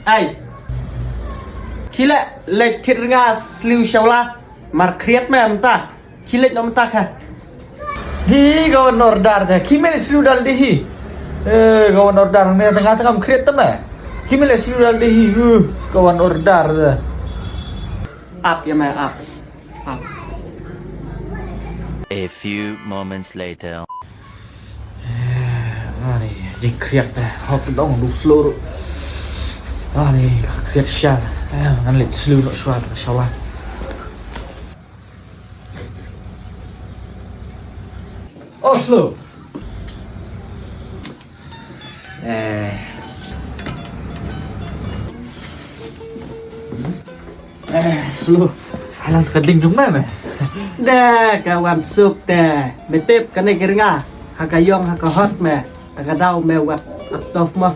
ai khi lệ lệch thiệt nga lưu sầu la mà khiết mẹ ta khi lệch nó ta kha Di kawan ordar dah. Kimel seludal dehi. Kawan ordar ni tengah-tengah kreat temeh. Kimel seludal dehi. Kawan ordar dah. áp ya mẹ áp áp A few moments later. Ani jing kreat dah. Hop dong du slow. Ani kreat syal. Ngan let slow nak suat insyaallah. Oslo. Slow. Halang keding chúng mày mày. đe kawan sup đe betep cái này cái nga hakayong hakahot mẹ ta cái đau mẹ quạt ấp tov mà